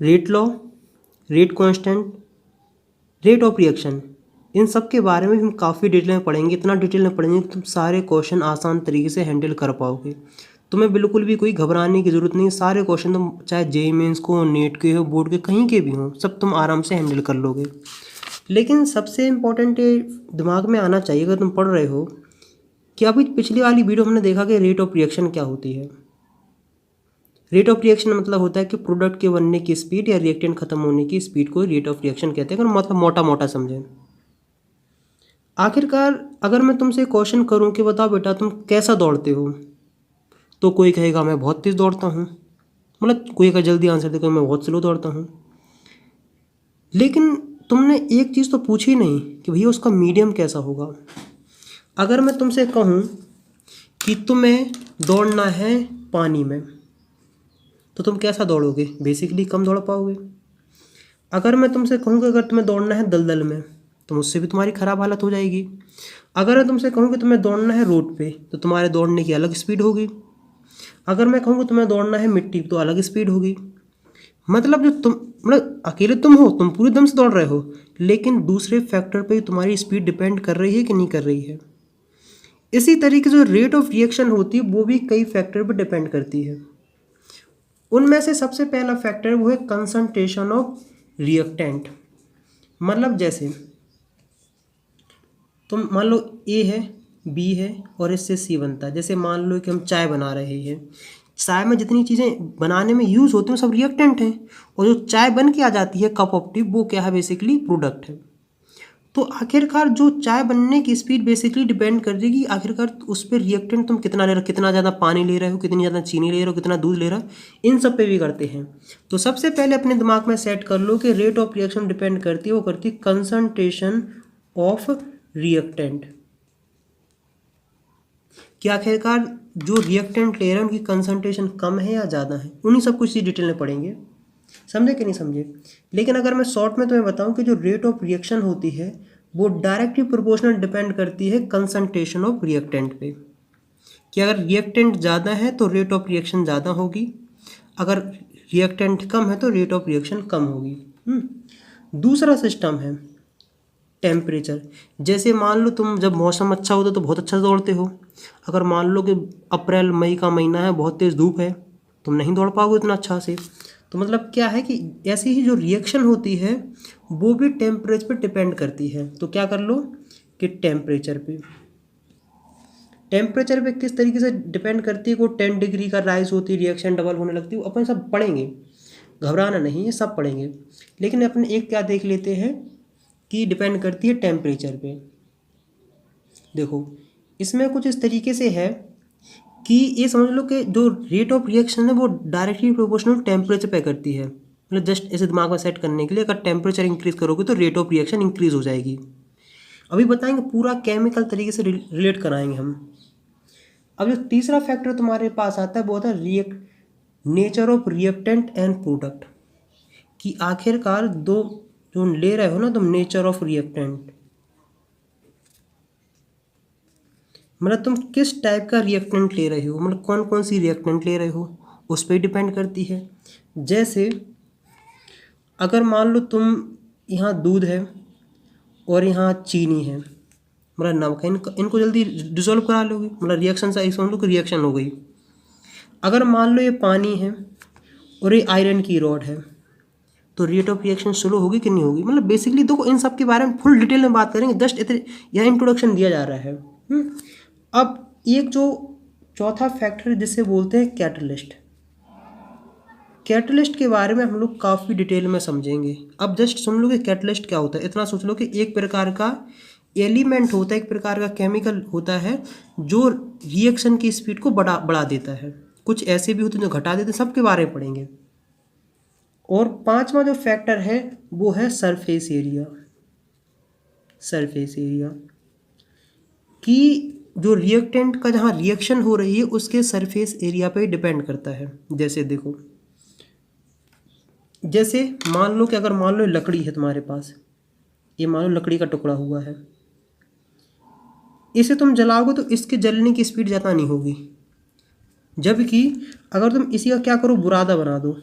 Rate law, rate constant, rate of reaction, इन सब के बारे में हम काफ़ी डिटेल में पढ़ेंगे। इतना डिटेल में पढ़ेंगे कि तुम सारे क्वेश्चन आसान तरीके से हैंडल कर पाओगे। तुम्हें बिल्कुल भी कोई घबराने की ज़रूरत नहीं। सारे क्वेश्चन तुम चाहे जेईई मेंस को, नेट के हो, बोर्ड के कहीं के भी हों, सब तुम आराम से हैंडल कर लोगे। लेकिन सबसे इम्पोर्टेंट ये दिमाग में आना चाहिए अगर तुम पढ़ रहे हो कि अभी पिछली वाली वीडियो हमने देखा कि रेट ऑफ रिएक्शन क्या होती है। रेट ऑफ रिएक्शन मतलब होता है कि प्रोडक्ट के बनने की स्पीड या रिएक्टेंट खत्म होने की स्पीड को रेट ऑफ रिएक्शन कहते हैं। अगर मतलब मोटा मोटा समझें। आखिरकार अगर मैं तुमसे क्वेश्चन करूं कि बताओ बेटा तुम कैसा दौड़ते हो, तो कोई कहेगा मैं बहुत तेज़ दौड़ता हूं, मतलब कोई का जल्दी आंसर देगा मैं बहुत स्लो दौड़ता हूं। लेकिन तुमने एक चीज़ तो पूछी नहीं कि भैया उसका मीडियम कैसा होगा। अगर मैं तुमसे कहूँ कि तुम्हें दौड़ना है पानी में, तो तुम कैसा दौड़ोगे? बेसिकली कम दौड़ पाओगे। अगर मैं तुमसे कहूँ कि अगर तुम्हें दौड़ना है दलदल में, तो उससे भी तुम्हारी ख़राब हालत हो जाएगी। अगर मैं तुमसे कहूँ कि तुम्हें दौड़ना है रोड पे, तो तुम्हारे दौड़ने की अलग स्पीड होगी। अगर मैं कहूँ कि तुम्हें दौड़ना है मिट्टी, तो अलग स्पीड होगी। मतलब जो तुम, मतलब अकेले तुम हो, तुम पूरे दम से दौड़ रहे हो, लेकिन दूसरे फैक्टर पे तुम्हारी स्पीड डिपेंड कर रही है कि नहीं कर रही है। इसी तरीके से जो रेट ऑफ रिएक्शन होती है वो भी कई फैक्टर पर डिपेंड करती है। उनमें से सबसे पहला फैक्टर वो है कंसंट्रेशन ऑफ रिएक्टेंट। मतलब जैसे तुम मान लो ए है, बी है और इससे सी बनता है। जैसे मान लो कि हम चाय बना रहे हैं, चाय में जितनी चीज़ें बनाने में यूज़ होती हैं सब रिएक्टेंट हैं, और जो चाय बन के आ जाती है कप ऑफ टी, वो क्या है? बेसिकली प्रोडक्ट है। तो आखिरकार जो चाय बनने की स्पीड बेसिकली डिपेंड कर देगी आखिरकार उस पर रिएक्टेंट तुम कितना ले रहे हो, कितना ज़्यादा पानी ले रहे हो, कितनी ज़्यादा चीनी ले रहे हो, कितना दूध ले रहे हो, इन सब पे भी करते हैं। तो सबसे पहले अपने दिमाग में सेट कर लो कि रेट ऑफ रिएक्शन डिपेंड करती है, वो करती है कंसंट्रेशन ऑफ रिएक्टेंट, कि आखिरकार जो रिएक्टेंट ले रहे हैं उनकी कंसंट्रेशन कम है या ज़्यादा है। उन्हीं सब कुछ डिटेल में पढ़ेंगे, समझे कि नहीं समझे। लेकिन अगर मैं शॉर्ट में तुम्हें बताऊं कि जो रेट ऑफ रिएक्शन होती है वो डायरेक्टली प्रोपोर्शनल डिपेंड करती है कंसंट्रेशन ऑफ रिएक्टेंट पे, कि अगर रिएक्टेंट ज़्यादा है तो रेट ऑफ रिएक्शन ज़्यादा होगी, अगर रिएक्टेंट कम है तो रेट ऑफ रिएक्शन कम होगी। दूसरा सिस्टम है टेम्परेचर। जैसे मान लो तुम जब मौसम अच्छा होता है तो बहुत अच्छा दौड़ते हो। अगर मान लो कि अप्रैल मई का महीना है, बहुत तेज़ धूप है, तुम नहीं दौड़ पाओगे इतना अच्छा से। तो मतलब क्या है कि ऐसी ही जो रिएक्शन होती है वो भी टेम्परेचर पे डिपेंड करती है। तो क्या कर लो कि टेम्परेचर पे किस तरीके से डिपेंड करती है। को 10 डिग्री का राइज होती है, रिएक्शन डबल होने लगती है, अपन सब पढ़ेंगे, घबराना नहीं है, सब पढ़ेंगे। लेकिन अपने एक क्या देख लेते हैं कि डिपेंड करती है टेम्परेचर पे। देखो इसमें कुछ इस तरीके से है कि ये समझ लो कि जो रेट ऑफ रिएक्शन है वो डायरेक्टली प्रोपोर्शनल टेम्परेचर पे करती है। मतलब जस्ट ऐसे दिमाग में सेट करने के लिए, अगर टेम्परेचर इंक्रीज करोगे तो रेट ऑफ रिएक्शन इंक्रीज हो जाएगी। अभी बताएंगे, पूरा केमिकल तरीके से रिलेट कराएंगे हम। अब जो तीसरा फैक्टर तुम्हारे पास आता है वो होता है nature of reactant and product, कि आखिरकार दो जो ले रहे हो ना तुम नेचर ऑफ रिएक्टेंट, मतलब तुम किस टाइप का रिएक्टेंट ले रहे हो, मतलब कौन कौन सी रिएक्टेंट ले रहे हो उस पर डिपेंड करती है। जैसे अगर मान लो तुम यहाँ दूध है और यहाँ चीनी है, मतलब नमक है, इनको जल्दी डिसॉल्व करा लोगे, मतलब रिएक्शन से समझ लो कि रिएक्शन हो गई। अगर मान लो ये पानी है और ये आयरन की रॉड है, तो रेट ऑफ रिएक्शन स्लो होगी कि नहीं होगी। मतलब बेसिकली देखो इन सब के बारे में फुल डिटेल में बात करेंगे, जस्ट इतने यहाँ इंट्रोडक्शन दिया जा रहा है। अब एक जो चौथा फैक्टर जिसे बोलते हैं कैटलिस्ट, कैटलिस्ट के बारे में हम लोग काफ़ी डिटेल में समझेंगे। अब जस्ट सुन लो कि कैटलिस्ट क्या होता है। इतना सोच लो कि एक प्रकार का एलिमेंट होता है, एक प्रकार का केमिकल होता है जो रिएक्शन की स्पीड को बढ़ा देता है। कुछ ऐसे भी होते हैं जो घटा देते हैं, सबके बारे में पढ़ेंगे। और पांचवा जो फैक्टर है वो है सरफेस एरिया। सरफेस एरिया कि जो रिएक्टेंट का जहाँ रिएक्शन हो रही है उसके सरफेस एरिया पे डिपेंड करता है। जैसे देखो, जैसे मान लो कि अगर मान लो लकड़ी है तुम्हारे पास, ये मान लो लकड़ी का टुकड़ा हुआ है, इसे तुम जलाओगे तो इसके जलने की स्पीड ज़्यादा नहीं होगी। जबकि अगर तुम इसी का क्या करो, बुरादा बना दो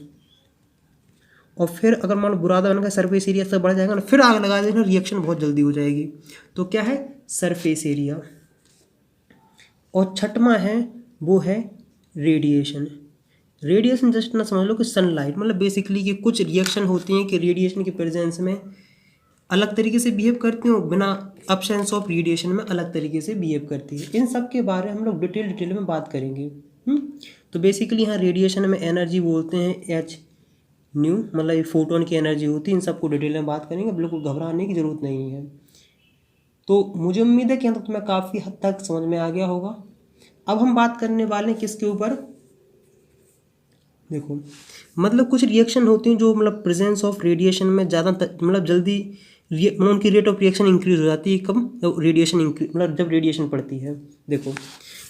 और फिर अगर मान लो बुरादा बन गया, सरफेस एरिया से बढ़ जाएगा ना, फिर आग लगा देना, रिएक्शन बहुत जल्दी हो जाएगी। तो क्या है, सरफेस एरिया। और छठवां है वो है रेडिएशन। रेडिएशन जस्ट ना समझ लो कि सनलाइट, मतलब बेसिकली कि कुछ रिएक्शन होती हैं कि रेडिएशन की प्रेजेंस में अलग तरीके से बिहेव करती हैं, बिना अब्सेंस ऑफ रेडिएशन में अलग तरीके से बिहेव करती है। इन सब के बारे में हम लोग डिटेल में बात करेंगे। तो बेसिकली यहाँ रेडिएशन में एनर्जी बोलते हैं एच न्यू, मतलब ये फोटोन की एनर्जी होती है। इन सबको डिटेल में बात करेंगे, बिल्कुल घबराने की ज़रूरत नहीं है। तो मुझे उम्मीद है कि यहाँ तक तुम्हें काफ़ी हद तक समझ में आ गया होगा। अब हम बात करने वाले हैं किसके ऊपर, देखो मतलब कुछ रिएक्शन होती हैं जो मतलब प्रेजेंस ऑफ रेडिएशन में ज़्यादा मतलब जल्दी मतलब उनकी रेट ऑफ रिएक्शन इंक्रीज हो जाती है कब, रेडिएशन मतलब जब रेडिएशन पड़ती है। देखो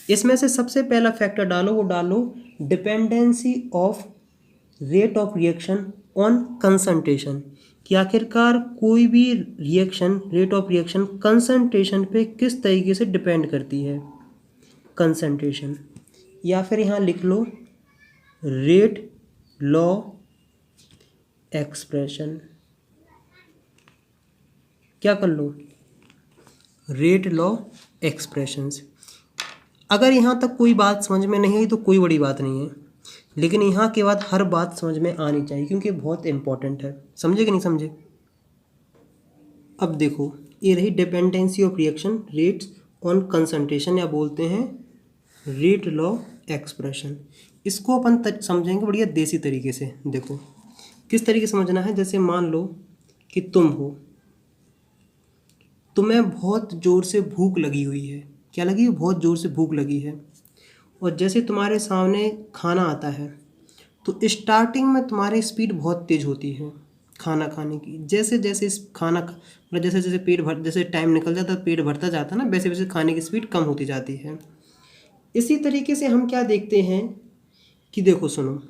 इसमें से सबसे पहला फैक्टर डालो, वो डालो dependency of rate of reaction on concentration, कि आखिरकार कोई भी reaction rate of reaction concentration पे किस तरीके से डिपेंड करती है, कंसंट्रेशन। या फिर यहाँ लिख लो रेट लॉ एक्सप्रेशन, क्या कर लो, रेट लॉ एक्सप्रेशंस। अगर यहाँ तक कोई बात समझ में नहीं आई तो कोई बड़ी बात नहीं है, लेकिन यहाँ के बाद हर बात समझ में आनी चाहिए क्योंकि बहुत इंपॉर्टेंट है। समझे कि नहीं समझे। अब देखो ये रही dependency of reaction rates on concentration, या बोलते हैं रेट लॉ एक्सप्रेशन। इसको अपन समझेंगे बढ़िया देसी तरीके से। देखो किस तरीके समझना है, जैसे मान लो कि तुम हो, तुम्हें बहुत ज़ोर से भूख लगी हुई है। क्या लगी है, बहुत ज़ोर से भूख लगी है। और जैसे तुम्हारे सामने खाना आता है तो स्टार्टिंग में तुम्हारी स्पीड बहुत तेज़ होती है खाना खाने की। जैसे जैसे इस खाना मतलब जैसे जैसे जैसे टाइम निकल जाता है, पेट भरता जाता है ना, वैसे वैसे खाने की स्पीड कम होती जाती है। इसी तरीके से हम क्या देखते हैं कि देखो सुनो,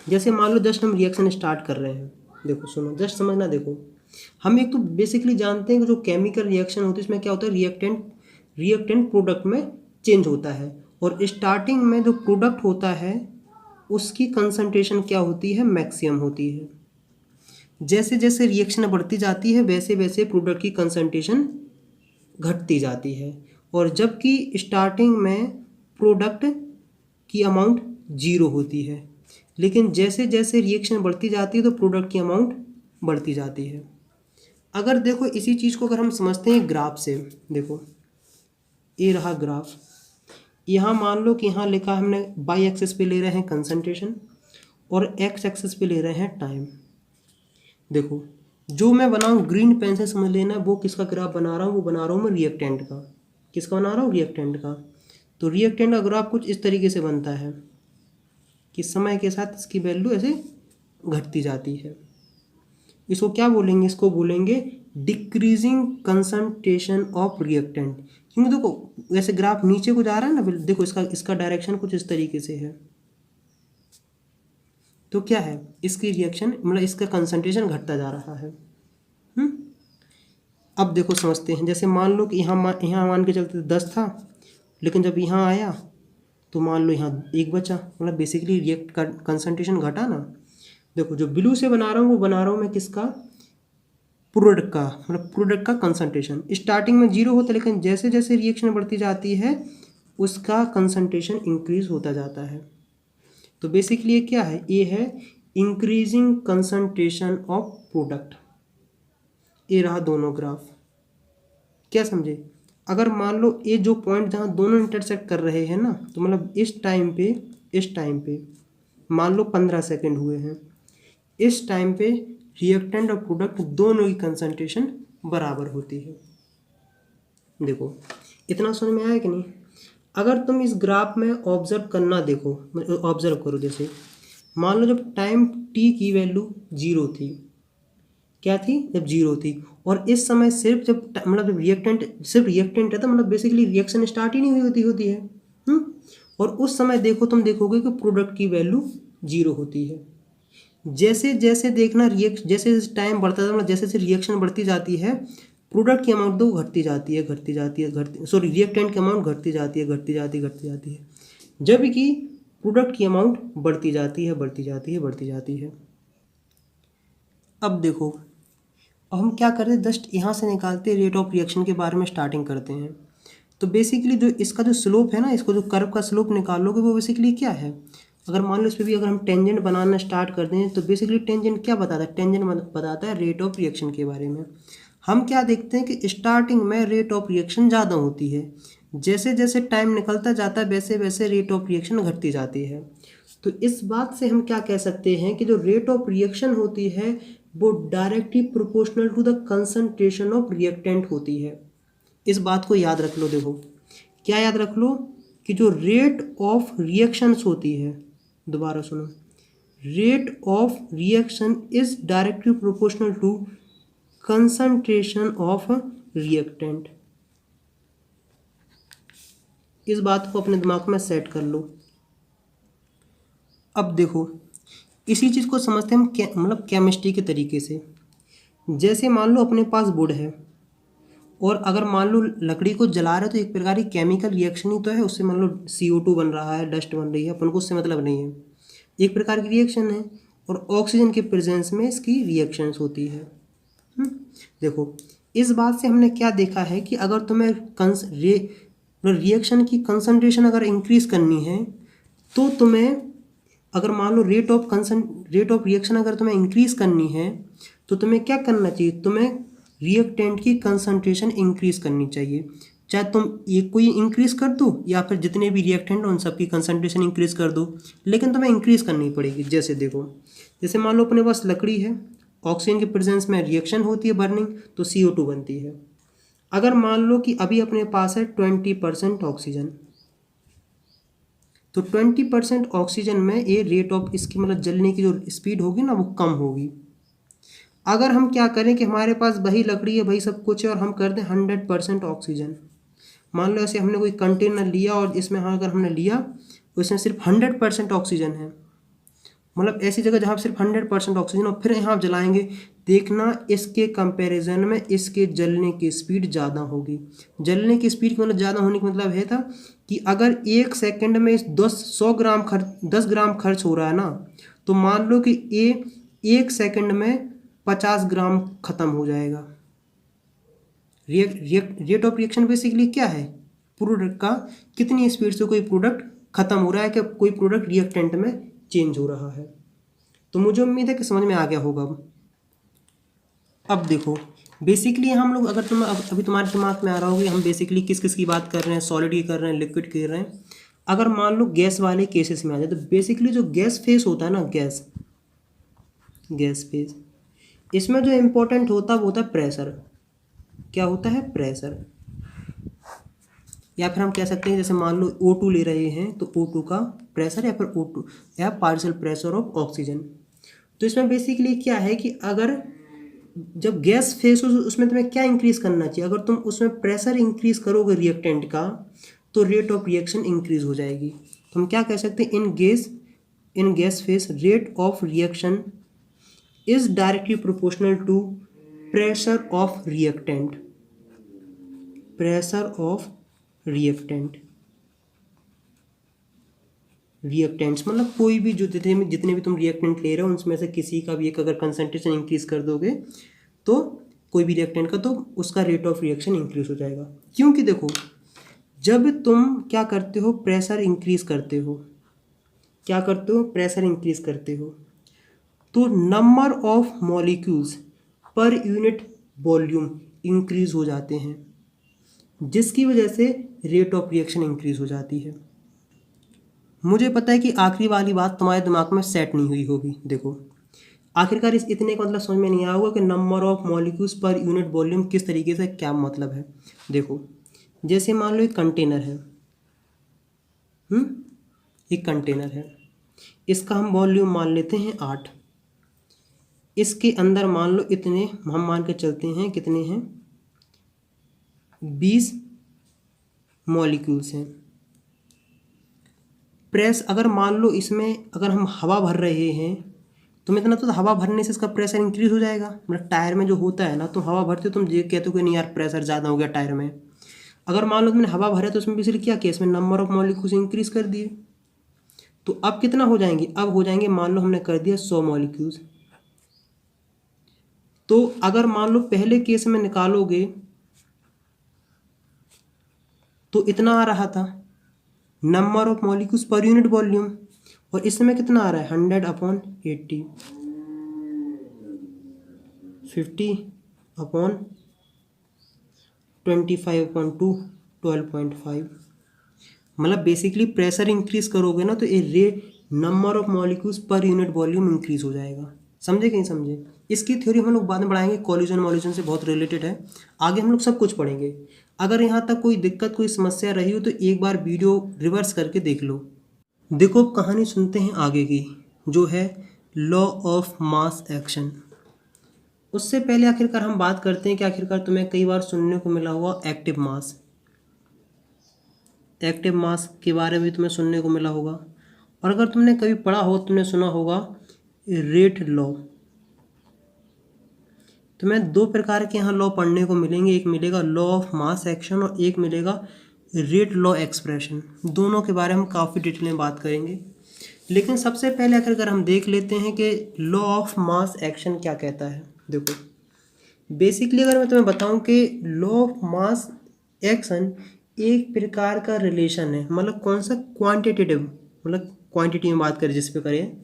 जैसे मान लो जस्ट हम रिएक्शन स्टार्ट कर रहे हैं। देखो सुनो, जस्ट समझना। देखो हम एक तो बेसिकली जानते हैं कि जो केमिकल रिएक्शन होती है इसमें क्या होता है, रिएक्टेंट प्रोडक्ट में चेंज होता है। और स्टार्टिंग में जो प्रोडक्ट होता है उसकी कंसंट्रेशन क्या होती है, मैक्सिमम होती है। जैसे जैसे रिएक्शन बढ़ती जाती है वैसे वैसे प्रोडक्ट की कंसंट्रेशन घटती जाती है। और जबकि स्टार्टिंग में प्रोडक्ट की अमाउंट 0 होती है, लेकिन जैसे जैसे रिएक्शन बढ़ती जाती है तो प्रोडक्ट की अमाउंट बढ़ती जाती है। अगर देखो इसी चीज़ को अगर हम समझते हैं ग्राफ से, देखो ये रहा ग्राफ। यहाँ मान लो कि यहाँ लिखा हमने बाई एक्सिस पे ले रहे हैं कंसंट्रेशन और एक्स एक्सिस पे ले रहे हैं टाइम। देखो जो मैं बनाऊँ ग्रीन पेन से समझ लेना, वो किसका ग्राफ बना रहा हूँ, वो बना रहा हूँ मैं रिएक्टेंट का। किसका बना रहा हूँ, रिएक्टेंट का। तो रिएक्टेंट का ग्राफ कुछ इस तरीके से बनता है कि समय के साथ इसकी वैल्यू ऐसे घटती जाती है। इसको क्या बोलेंगे, इसको बोलेंगे डिक्रीजिंग कंसंट्रेशन ऑफ रिएक्टेंट। क्योंकि देखो वैसे ग्राफ नीचे को जा रहा है ना, देखो इसका डायरेक्शन कुछ इस तरीके से है। तो क्या है, इसकी रिएक्शन मतलब इसका कंसंट्रेशन घटता जा रहा है। अब देखो समझते हैं, जैसे मान लो कि यहाँ मान के चलते 10 था, लेकिन जब यहाँ आया तो मान लो यहाँ 1 बचा, मतलब बेसिकली रिएक्ट का कंसंट्रेशन घटा ना। देखो जो ब्लू से बना रहा हूँ वो बना रहा हूँ मैं किसका, प्रोडक्ट का, मतलब प्रोडक्ट का कंसंट्रेशन। स्टार्टिंग में 0 होता है, लेकिन जैसे जैसे रिएक्शन बढ़ती जाती है उसका कंसंट्रेशन इंक्रीज होता जाता है। तो बेसिकली ये क्या है, ये है इंक्रीजिंग कंसंट्रेशन ऑफ प्रोडक्ट। ये रहा दोनों ग्राफ। क्या समझे। अगर मान लो ये जो पॉइंट जहाँ दोनों इंटरसेक्ट कर रहे हैं ना, तो मतलब इस टाइम पे मान लो 15 सेकेंड हुए हैं। इस टाइम पे रिएक्टेंट और प्रोडक्ट दोनों की कंसंट्रेशन बराबर होती है। देखो इतना समझ में आया कि नहीं। अगर तुम इस ग्राफ में ऑब्जर्व करना, देखो ऑब्जर्व करो, जैसे मान लो जब टाइम टी की वैल्यू 0 थी, क्या थी, जब 0 थी, और इस समय सिर्फ जब मतलब जब रिएक्टेंट है तो मतलब बेसिकली रिएक्शन स्टार्ट ही नहीं होती है। और उस समय देखो तुम देखोगे कि प्रोडक्ट की वैल्यू 0 होती है। जैसे जैसे देखना जैसे जैसे टाइम बढ़ता है, मतलब जैसे जैसे रिएक्शन बढ़ती जाती है प्रोडक्ट की अमाउंट तो घटती जाती है रिएक्टेंट की अमाउंट घटती जाती है, जबकि प्रोडक्ट की अमाउंट बढ़ती जाती है। अब देखो, अब हम क्या करते हैं, जस्ट यहाँ से निकालते रेट ऑफ रिएक्शन के बारे में स्टार्टिंग करते हैं। तो बेसिकली जो इसका जो स्लोप है ना, इसको जो कर्व का स्लोप निकालोगे वो बेसिकली क्या है, अगर मान लो इस पर भी अगर हम टेंजेंट बनाना स्टार्ट कर दें तो बेसिकली टेंजेंट क्या बताता है, टेंजेंट बताता है रेट ऑफ रिएक्शन के बारे में। हम क्या देखते हैं कि स्टार्टिंग में रेट ऑफ रिएक्शन ज़्यादा होती है, जैसे जैसे टाइम निकलता जाता है वैसे वैसे रेट ऑफ रिएक्शन घटती जाती है। तो इस बात से हम क्या कह सकते हैं कि जो रेट ऑफ रिएक्शन होती है वो directly proportional to the concentration of reactant होती है। इस बात को याद रख लो। देखो क्या याद रख लो कि जो रेट ऑफ रिएक्शंस होती है, दोबारा सुनो, rate of reaction is directly proportional to concentration of reactant. इस बात को अपने दिमाग में सेट कर लो। अब देखो इसी चीज़ को समझते हैं हम मतलब केमिस्ट्री के तरीके से। जैसे मान लो अपने पास वुड है और अगर मान लो लकड़ी को जला रहे तो एक प्रकार की केमिकल रिएक्शन ही तो है, उससे मान लो CO2 बन रहा है, डस्ट बन रही है, अपन को उससे मतलब नहीं है, एक प्रकार की रिएक्शन है और ऑक्सीजन के प्रेजेंस में इसकी रिएक्शंस होती है। देखो इस बात से हमने क्या देखा है कि अगर तुम्हें रिएक्शन की कंसंट्रेशन अगर इंक्रीज करनी है तो तुम्हें अगर मान लो रेट ऑफ रिएक्शन अगर तुम्हें इंक्रीज करनी है तो तुम्हें क्या करना चाहिए, तुम्हें रिएक्टेंट की कंसंट्रेशन इंक्रीज करनी चाहिए। चाहे तुम एक कोई इंक्रीज कर दो या फिर जितने भी रिएक्टेंट उन सबकी कंसंट्रेशन इंक्रीज कर दो, लेकिन तुम्हें इंक्रीज करनी पड़ेगी। जैसे देखो, जैसे मान लो अपने पास लकड़ी है, ऑक्सीजन के प्रेजेंस में रिएक्शन होती है बर्निंग, तो CO2 बनती है। अगर मान लो कि अभी अपने पास है 20% ऑक्सीजन, तो 20% ऑक्सीजन में ये रेट ऑफ इसकी मतलब जलने की जो स्पीड होगी ना वो कम होगी। अगर हम क्या करें कि हमारे पास वही लकड़ी है, वही सब कुछ है और हम कर दें 100% ऑक्सीजन, मान लो ऐसे हमने कोई कंटेनर लिया और इसमें हाँ अगर हमने लिया उसमें सिर्फ 100% ऑक्सीजन है, मतलब ऐसी जगह जहाँ सिर्फ 100% ऑक्सीजन और फिर यहाँ आप जलाएंगे, देखना इसके कंपैरिजन में इसके जलने की स्पीड ज़्यादा होगी। जलने की स्पीड मतलब ज़्यादा होने का मतलब है था कि अगर 1 सेकंड में 10 ग्राम खर्च हो रहा है ना, तो मान लो कि ये 1 सेकंड में 50 ग्राम खत्म हो जाएगा। रेट ऑफ रिएक्शन बेसिकली क्या है, प्रोडक्ट का कितनी स्पीड से कोई प्रोडक्ट खत्म हो रहा है कि कोई प्रोडक्ट रिएक्टेंट में चेंज हो रहा है। तो मुझे उम्मीद है कि समझ में आ गया होगा। अब देखो बेसिकली हम लोग अगर अभी तुम्हारे दिमाग में आ रहा होगा हम बेसिकली किस किस की बात कर रहे हैं, सॉलिड की कर रहे हैं, लिक्विड की कर रहे हैं। अगर मान लो गैस वाले केसेस में आ जाए तो बेसिकली जो गैस फेस होता है ना, गैस फेस, इसमें जो इम्पोर्टेंट होता है वो होता है प्रेशर। क्या होता है, प्रेशर। या फिर हम कह सकते हैं जैसे मान लो O2 ले रहे हैं तो O2 का प्रेशर या फिर O2 या पार्शियल प्रेशर ऑफ ऑक्सीजन। तो इसमें बेसिकली क्या है कि अगर जब गैस फेस हो उसमें तुम्हें क्या इंक्रीज करना चाहिए, अगर तुम उसमें प्रेशर इंक्रीज करोगे रिएक्टेंट का तो रेट ऑफ रिएक्शन इंक्रीज हो जाएगी। तो हम क्या कह सकते हैं, in gas phase rate of reaction is directly proportional to pressure of reactant. Pressure of reactants मतलब कोई भी जो जितने भी तुम रिएक्टेंट ले रहे हो उनमें से किसी का भी एक अगर कंसंट्रेशन इंक्रीज कर दोगे तो कोई भी रिएक्टेंट का, तो उसका रेट ऑफ रिएक्शन इंक्रीज हो जाएगा। क्योंकि देखो जब तुम क्या करते हो, प्रेशर इंक्रीज करते हो, प्रेशर इंक्रीज करते हो तो number of molecules per unit volume increase हो जाते हैं, जिसकी वजह से रेट ऑफ रिएक्शन इंक्रीज हो जाती है। मुझे पता है कि आखिरी वाली बात तुम्हारे दिमाग में सेट नहीं हुई होगी। देखो आखिरकार इस इतने का मतलब समझ में नहीं आया होगा कि number of molecules per unit volume किस तरीके से क्या मतलब है। देखो जैसे मान लो एक कंटेनर है, एक कंटेनर है, इसका हम वॉल्यूम मान लेते हैं 8, इसके अंदर मान लो इतने हम मान के चलते हैं, कितने हैं, 20 मॉलिक्यूल्स हैं। प्रेस अगर मान लो इसमें अगर हम हवा भर रहे हैं तो इतना तो हवा भरने से इसका प्रेशर इंक्रीज हो जाएगा। मतलब टायर में जो होता है ना, तुम हवा भरते हो तुम ये कहते हो कि नहीं यार प्रेशर ज़्यादा हो गया टायर में। अगर मान लो तुमने हवा भरा तो उसमें बेसिकली क्या किया, इसमें नंबर ऑफ मॉलिक्यूल्स इंक्रीज कर दिए। तो अब कितना हो जाएंगे, अब हो जाएंगे मान लो हमने कर दिया 100 मॉलिक्यूल्स, तो अगर मान लो पहले केस में निकालोगे तो इतना आ रहा था number of molecules per unit volume, और इसमें कितना आ रहा है 100/80, 50/25/2, 12.5। मतलब बेसिकली प्रेशर इंक्रीज करोगे ना तो ये rate number of molecules per unit volume increase हो जाएगा। समझे कि नहीं समझे? इसकी थ्योरी हम लोग बाद में पढ़ाएंगे, कॉलिजन वॉल्यूशन से बहुत रिलेटेड है, आगे हम लोग सब कुछ पढ़ेंगे। अगर यहाँ तक कोई दिक्कत कोई समस्या रही हो तो एक बार वीडियो रिवर्स करके देख लो। देखो अब कहानी सुनते हैं आगे की, जो है लॉ ऑफ मास एक्शन। उससे पहले आखिरकार हम बात करते हैं कि आखिरकार तुम्हें कई बार सुनने को मिला हुआ एक्टिव मास, एक्टिव मास के बारे में तुम्हें सुनने को मिला होगा। और अगर तुमने कभी पढ़ा हो, तुमने सुना होगा रेट लॉ। तुम्हें दो प्रकार के यहाँ लॉ पढ़ने को मिलेंगे, एक मिलेगा लॉ ऑफ मास एक्शन और एक मिलेगा रेट लॉ एक्सप्रेशन। दोनों के बारे में हम काफ़ी डिटेल में बात करेंगे, लेकिन सबसे पहले अगर हम देख लेते हैं कि लॉ ऑफ मास एक्शन क्या कहता है। देखो बेसिकली अगर मैं तुम्हें बताऊं कि लॉ ऑफ मास एक्शन एक प्रकार का रिलेशन है, मतलब कौन सा, क्वांटिटेटिव, मतलब क्वांटिटी में बात करें जिस पे करें,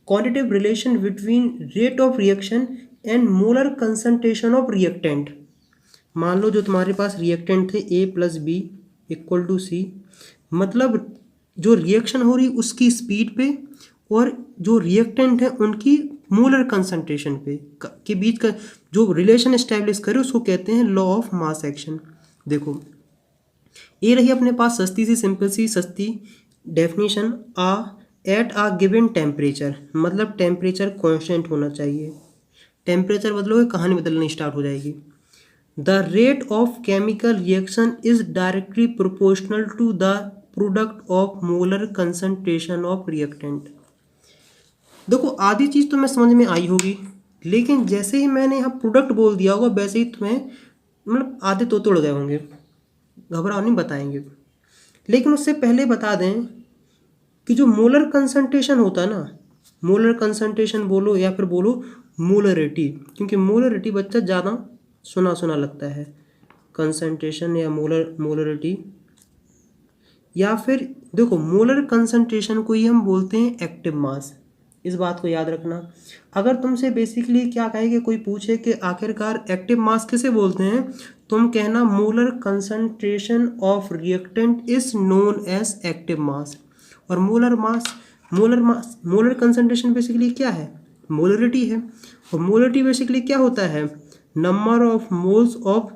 quantitative relation between rate of reaction and molar concentration of reactant. मान लो जो तुम्हारे पास रिएक्टेंट थे A+B = C, मतलब जो रिएक्शन हो रही उसकी स्पीड पे और जो रिएक्टेंट है उनकी मोलर कंसंट्रेशन पे के बीच का जो रिलेशन एस्टैब्लिश करे उसको कहते हैं लॉ ऑफ मास एक्शन। देखो ये रही अपने पास सस्ती सी सिंपल सी सस्ती definition, at a given temperature, मतलब टेम्परेचर कांस्टेंट होना चाहिए। टेम्परेचर बदलोगे कहानी बदलनी स्टार्ट हो जाएगी। The rate of chemical reaction is directly proportional to the product of molar concentration of reactant. देखो आधी चीज़ तो मैं समझ में आई होगी, लेकिन जैसे ही मैंने यहाँ प्रोडक्ट बोल दिया होगा वैसे ही तुम्हें मतलब आधे तो तोड़ गए होंगे। घबराओ नहीं, बताएंगे। लेकिन उससे पहले बता दें कि जो मोलर कंसंट्रेशन होता है ना, मोलर कंसंट्रेशन बोलो या फिर बोलो मोलरिटी, क्योंकि मोलरिटी बच्चा ज़्यादा सुना सुना लगता है, कंसंट्रेशन या मोलरिटी, या फिर देखो मोलर कंसंट्रेशन को ही हम बोलते हैं एक्टिव मास। इस बात को याद रखना। अगर तुमसे बेसिकली क्या कहे कि कोई पूछे कि आखिरकार एक्टिव मास किसे बोलते हैं, तुम कहना molar concentration of reactant is known as active mass. और मोलर कंसंट्रेशन बेसिकली क्या है, मोलरिटी है। और मोलरिटी बेसिकली क्या होता है, number of moles of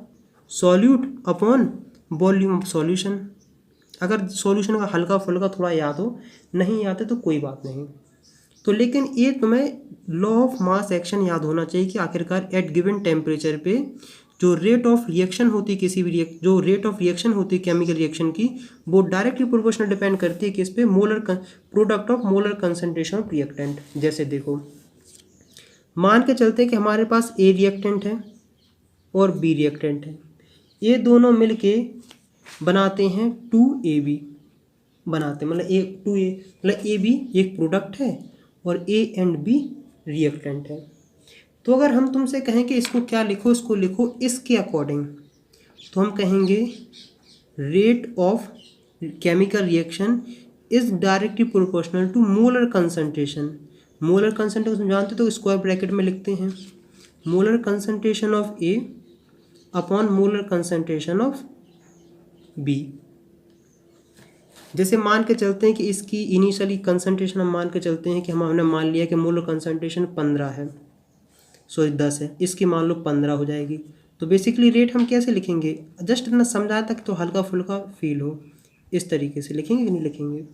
solute upon volume of solution. अगर सॉल्यूशन का हल्का फुल्का थोड़ा याद हो, नहीं याद है तो कोई बात नहीं। तो लेकिन ये तुम्हें लॉ ऑफ मास एक्शन याद होना चाहिए कि आखिरकार एट गिवन टेम्परेचर पे जो रेट ऑफ रिएक्शन होती है किसी भी जो रेट ऑफ रिएक्शन होती है केमिकल रिएक्शन की, वो डायरेक्टली प्रोपोर्शनल डिपेंड करती है किस पे, molar product of molar concentration of reactant. जैसे देखो मान के चलते हैं कि हमारे पास A रिएक्टेंट है और B रिएक्टेंट है, ये दोनों मिलके बनाते हैं 2AB बनाते, मतलब मतलब AB एक प्रोडक्ट है और A एंड B रिएक्टेंट है। तो अगर हम तुमसे कहें कि इसको क्या लिखो, इसको लिखो इसके अकॉर्डिंग, तो हम कहेंगे rate of chemical reaction is directly proportional to molar concentration. Molar concentration जानते तो स्क्वायर ब्रैकेट में लिखते हैं, molar concentration of A upon molar concentration of B। जैसे मान के चलते हैं कि इसकी इनिशियली कंसंट्रेशन हम मान के चलते हैं कि हमने मान लिया कि मोलर कंसंट्रेशन 15 है, 10 है, इसकी मान लो 15 हो जाएगी। तो बेसिकली रेट हम कैसे लिखेंगे, जस्ट इतना समझाया तक तो हल्का फुल्का फील हो, इस तरीके से लिखेंगे कि नहीं लिखेंगे,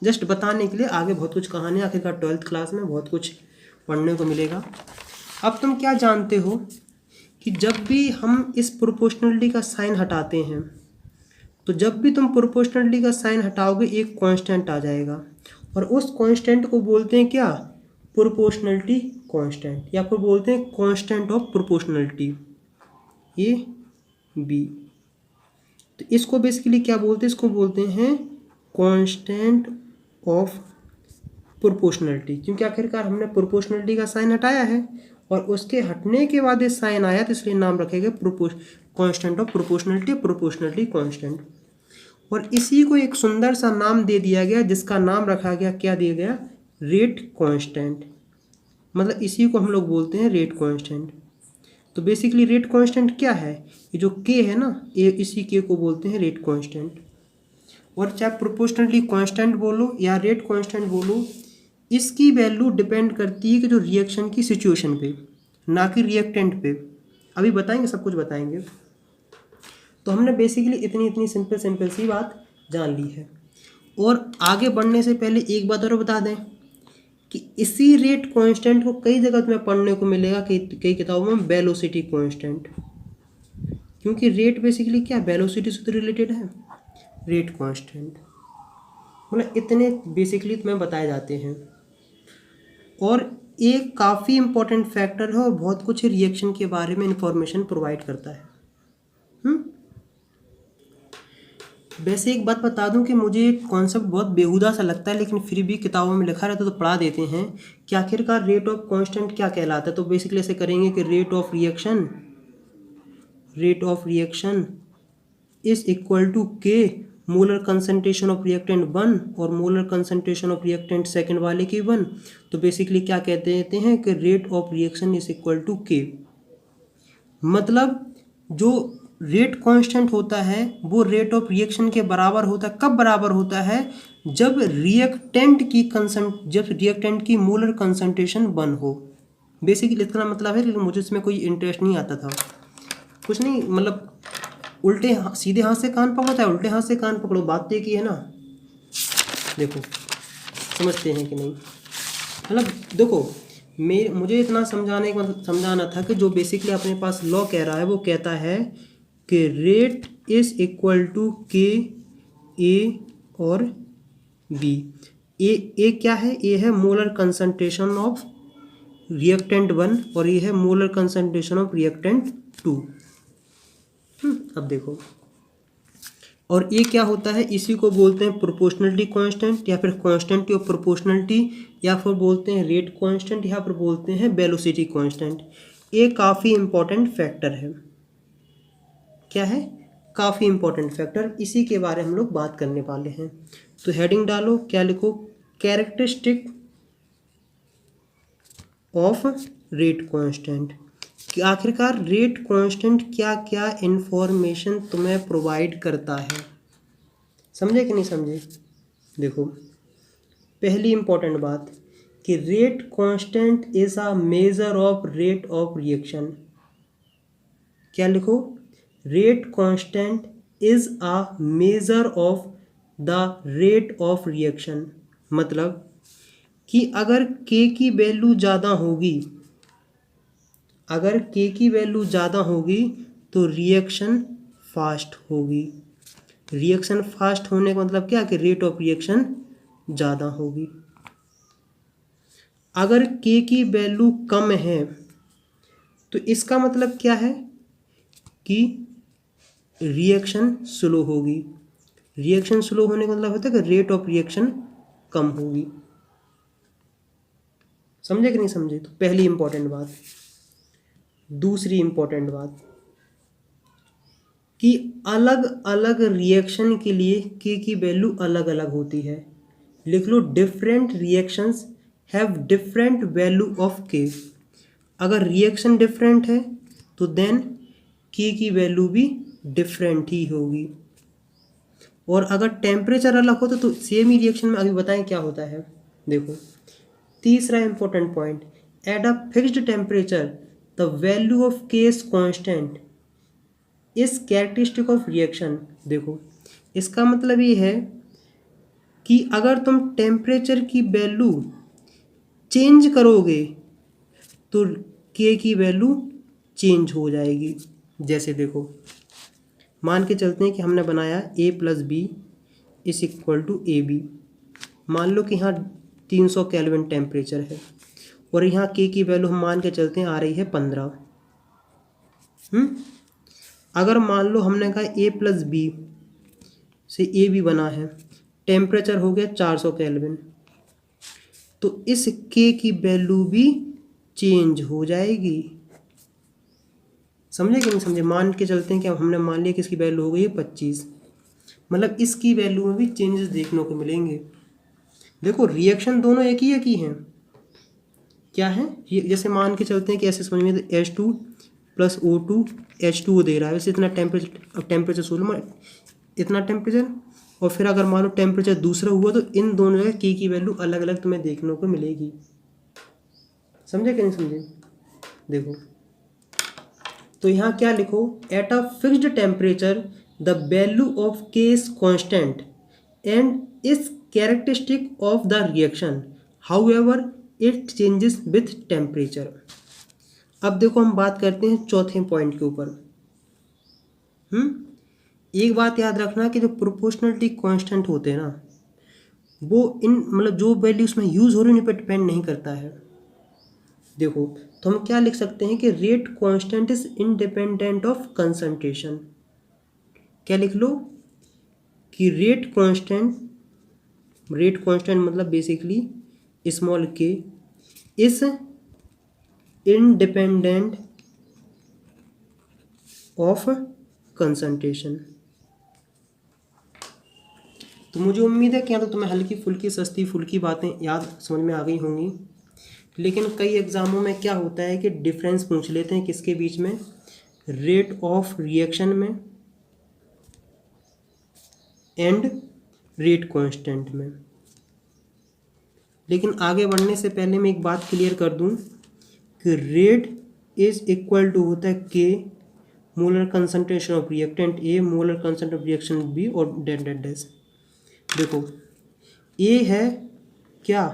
जस्ट बताने के लिए। आगे बहुत कुछ कहानी, आखिरकार 12th क्लास में बहुत कुछ पढ़ने को मिलेगा। अब तुम क्या जानते हो कि जब भी हम इस प्रोपोर्शनलिटी का साइन हटाते हैं, तो जब भी तुम प्रोपोर्शनलिटी का साइन हटाओगे एक कांस्टेंट आ जाएगा, और उस कांस्टेंट को बोलते हैं क्या, प्रोपोर्शनलिटी कांस्टेंट, या फिर बोलते हैं कांस्टेंट ऑफ प्रोपोर्शनलिटी, ये B। तो इसको बेसिकली क्या बोलते हैं, इसको बोलते हैं कांस्टेंट ऑफ प्रोपोर्शनलिटी, क्योंकि आखिरकार हमने प्रोपोर्शनलिटी का साइन हटाया है और उसके हटने के बाद ये साइन आया तो इसलिए नाम रखेगा constant of proportionality, proportionality constant. और इसी को एक सुंदर सा नाम दे दिया गया जिसका नाम रखा गया, क्या दिया गया, रेट कांस्टेंट। मतलब इसी को हम लोग बोलते हैं रेट कांस्टेंट। तो बेसिकली रेट कांस्टेंट क्या है, ये जो के है ना, ये इसी के को बोलते हैं रेट कांस्टेंट। और चाहे प्रोपोर्शनलिटी कांस्टेंट बोलो या रेट कांस्टेंट बोलो, इसकी वैल्यू डिपेंड करती है कि जो रिएक्शन की सिचुएशन पे, ना कि रिएक्टेंट पे। अभी बताएंगे, सब कुछ बताएंगे। तो हमने बेसिकली इतनी सिंपल सी बात जान ली है। और आगे बढ़ने से पहले एक बात और बता दें कि इसी रेट कांस्टेंट को कई जगह तुम्हें पढ़ने को मिलेगा, कई किताबों में वेलोसिटी कांस्टेंट। क्योंकि रेट बेसिकली क्या, वेलोसिटी से तो रिलेटेड है रेट कांस्टेंट। मतलब इतने बेसिकली तुम्हें बताए जाते हैं। और एक काफ़ी इम्पोर्टेंट फैक्टर है और बहुत कुछ रिएक्शन के बारे में इंफॉर्मेशन प्रोवाइड करता है। वैसे एक बात बता दूं कि मुझे कॉन्सेप्ट बहुत बेहुदा सा लगता है, लेकिन फिर भी किताबों में लिखा रहता है तो पढ़ा देते हैं कि आखिरकार रेट ऑफ कांस्टेंट क्या कहलाता है। तो बेसिकली ऐसे करेंगे कि rate of reaction is equal to k molar concentration of reactant 1 और molar concentration of reactant second वाले की 1। तो बेसिकली क्या कहते हैं कि rate of reaction is equal to k. मतलब जो रेट कांस्टेंट होता है वो रेट ऑफ रिएक्शन के बराबर होता है। कब बराबर होता है, जब रिएक्टेंट की मोलर कंसंट्रेशन 1 हो। बेसिकली इतना मतलब है, लेकिन मुझे इसमें कोई इंटरेस्ट नहीं आता था, कुछ नहीं, मतलब सीधे हाथ से कान पकड़ता है, उल्टे हाथ से कान पकड़ो, बात तो एक ही है ना। देखो समझते हैं कि नहीं, मतलब देखो मुझे इतना समझाना था कि जो बेसिकली अपने पास लॉ कह रहा है वो कहता है कि रेट इज इक्वल टू के ए और बी। ए क्या है, ए है मोलर कंसंट्रेशन ऑफ रिएक्टेंट 1 और ये है मोलर कंसंट्रेशन ऑफ रिएक्टेंट 2। अब देखो, और ये क्या होता है, इसी को बोलते हैं प्रोपोर्शनलिटी कांस्टेंट या फिर कांस्टेंट ऑफ प्रोपोर्शनलिटी, या फिर बोलते हैं रेट कांस्टेंट, या फिर बोलते हैं वेलोसिटी कांस्टेंट। ये काफ़ी इंपॉर्टेंट फैक्टर है। क्या है, काफ़ी इंपॉर्टेंट फैक्टर, इसी के बारे में हम लोग बात करने वाले हैं। तो हेडिंग डालो, क्या लिखो, कैरेक्टरिस्टिक ऑफ रेट कांस्टेंट। कि आखिरकार रेट कांस्टेंट क्या क्या इंफॉर्मेशन तुम्हें प्रोवाइड करता है, समझे कि नहीं समझे। देखो पहली इंपॉर्टेंट बात कि rate constant is a measure of rate of reaction. क्या लिखो, rate constant is a measure of the rate of reaction. मतलब कि अगर के की वैल्यू ज़्यादा होगी, अगर के की वैल्यू ज़्यादा होगी तो रिएक्शन फास्ट होगी। रिएक्शन फास्ट होने का मतलब क्या, कि रेट ऑफ रिएक्शन ज़्यादा होगी। अगर के की वैल्यू कम है तो इसका मतलब क्या है कि रिएक्शन स्लो होगी। रिएक्शन स्लो होने का मतलब होता है कि रेट ऑफ रिएक्शन कम होगी। समझे कि नहीं समझे। तो पहली इंपॉर्टेंट बात। दूसरी इंपॉर्टेंट बात कि अलग अलग रिएक्शन के लिए के की वैल्यू अलग अलग होती है। लिख लो, different reactions have different value of K. अगर रिएक्शन डिफरेंट है तो देन के की वैल्यू भी डिफरेंट ही होगी। और अगर टेम्परेचर अलग हो तो सेम ही रिएक्शन में, अभी बताएं क्या होता है। देखो तीसरा important point, eight a fixed temperature the value of K is constant इस कैरेक्टरिस्टिक ऑफ रिएक्शन। देखो इसका मतलब ये है कि अगर तुम टेम्परेचर की वैल्यू चेंज करोगे तो के की वैल्यू चेंज हो जाएगी। जैसे देखो मान के चलते हैं कि हमने बनाया a plus b is equal to a b. मान लो कि यहाँ 300 केल्विन टेम्परेचर है और यहाँ के की वैल्यू हम मान के चलते हैं आ रही है 15। अगर मान लो हमने कहा a प्लस बी से ए बी बना है, टेम्परेचर हो गया 400 केल्विन, तो इस के की वैल्यू भी चेंज हो जाएगी। समझे कि नहीं समझे? मान के चलते हैं कि हमने मान लिया कि इसकी वैल्यू हो गई है 25, मतलब इसकी वैल्यू में भी चेंजेस देखने को मिलेंगे। देखो रिएक्शन दोनों एक ही हैं। क्या है ये? जैसे मान के चलते हैं कि ऐसे समझ में H2 प्लस O2 H2O दे रहा है, वैसे इतना टेम्परेचर, अब टेम्परेचर सोलह इतना टेम्परेचर, और फिर अगर मान लो टेम्परेचर दूसरा हुआ तो इन दोनों जगह के की वैल्यू अलग अलग तुम्हें देखने को मिलेगी। समझे कि नहीं समझे? देखो तो यहाँ क्या लिखो, at a fixed temperature the value of K is constant and is characteristic of the reaction, however it changes with temperature. अब देखो हम बात करते हैं चौथे पॉइंट के ऊपर। एक बात याद रखना कि जो प्रोपोर्शनलिटी कांस्टेंट होते हैं ना, वो इन मतलब जो वैल्यू उसमें यूज़ हो रही है उन पर डिपेंड नहीं करता है। देखो तो हम क्या लिख सकते हैं कि rate constant is independent of concentration. क्या लिख लो कि रेट कांस्टेंट मतलब बेसिकली स्मॉल के इज इंडिपेंडेंट ऑफ कंसंट्रेशन। तो मुझे उम्मीद है कि यहाँ तो तुम्हें हल्की फुल्की सस्ती फुल्की बातें याद समझ में आ गई होंगी। लेकिन कई एग्ज़ामों में क्या होता है कि डिफरेंस पूछ लेते हैं किसके बीच में, रेट ऑफ रिएक्शन में एंड रेट कांस्टेंट में। लेकिन आगे बढ़ने से पहले मैं एक बात क्लियर कर दूं कि रेट इज इक्वल टू होता है k molar concentration of reactant a molar concentration of reaction b और डेट डेट डैश। देखो ए है क्या,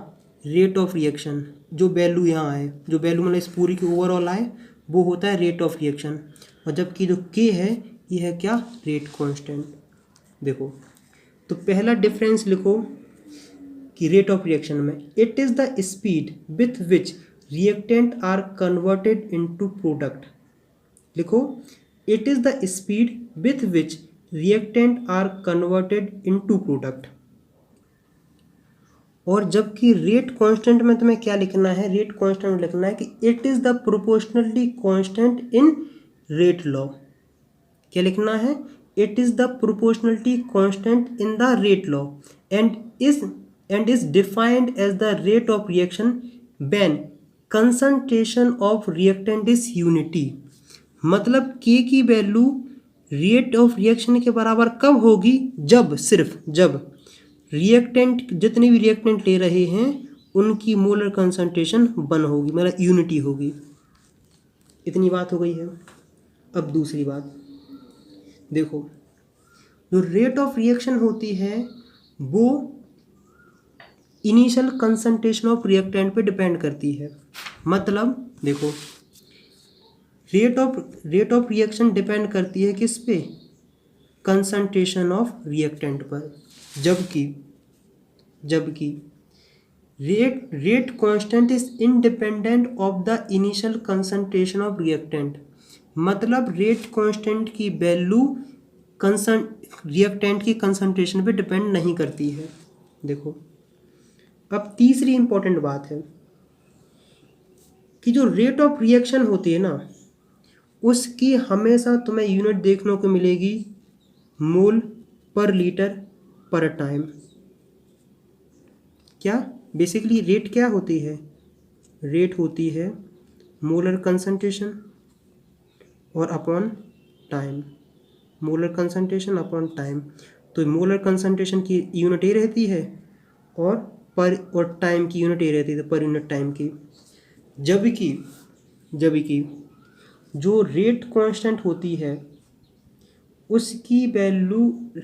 रेट ऑफ रिएक्शन, जो वैल्यू यहाँ आए, जो वैल्यू मतलब इस पूरी की ओवरऑल आए वो होता है रेट ऑफ रिएक्शन, और जबकि जो के है ये है क्या, रेट कांस्टेंट। देखो तो पहला डिफरेंस लिखो कि रेट ऑफ रिएक्शन में it is the speed with which reactant are converted into product. लिखो it is the speed with which reactant are converted into product. और जबकि रेट कांस्टेंट में तुम्हें क्या लिखना है, रेट कांस्टेंट में लिखना है कि it is the proportionality constant in rate law. क्या लिखना है, it is the proportionality constant in the rate law and is defined as the rate of reaction when concentration of reactant is unity. मतलब k की value rate of reaction के बराबर कब होगी, जब, सिर्फ जब रिएक्टेंट, जितने भी रिएक्टेंट ले रहे हैं उनकी मोलर कंसंट्रेशन 1 होगी, मतलब यूनिटी होगी। इतनी बात हो गई है। अब दूसरी बात देखो, जो रेट ऑफ रिएक्शन होती है वो इनिशियल कंसंट्रेशन ऑफ रिएक्टेंट पे डिपेंड करती है। मतलब देखो रेट ऑफ रिएक्शन डिपेंड करती है किस पे, कंसंट्रेशन ऑफ रिएक्टेंट पर, जबकि rate constant is independent of the initial concentration of reactant. मतलब रेट कांस्टेंट की वैल्यू रिएक्टेंट की कंसंट्रेशन पे डिपेंड नहीं करती है। देखो अब तीसरी इंपॉर्टेंट बात है कि जो रेट ऑफ रिएक्शन होती है ना, उसकी हमेशा तुम्हें यूनिट देखने को मिलेगी मोल पर लीटर पर टाइम। क्या बेसिकली रेट क्या होती है, रेट होती है मोलर कंसंट्रेशन और upon time, molar concentration upon time. तो मोलर कंसंट्रेशन की यूनिट ए रहती है और टाइम की यूनिट ए रहती है, पर यूनिट टाइम की। जबकि जो रेट कांस्टेंट होती है उसकी वैल्यू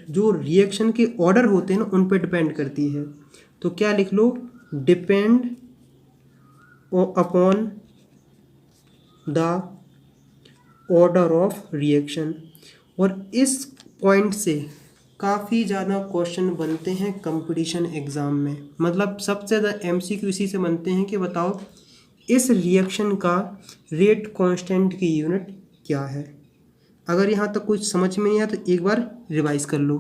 जो रिएक्शन के ऑर्डर होते हैं ना उन पर डिपेंड करती है। तो क्या लिख लो, depend upon the order of reaction. और इस पॉइंट से काफ़ी ज़्यादा क्वेश्चन बनते हैं कंपटीशन एग्ज़ाम में। मतलब सबसे ज़्यादा MCQ इसी से बनते हैं कि बताओ इस रिएक्शन का रेट कांस्टेंट की यूनिट क्या है। अगर यहाँ तक कुछ समझ में नहीं आया तो एक बार रिवाइज कर लो।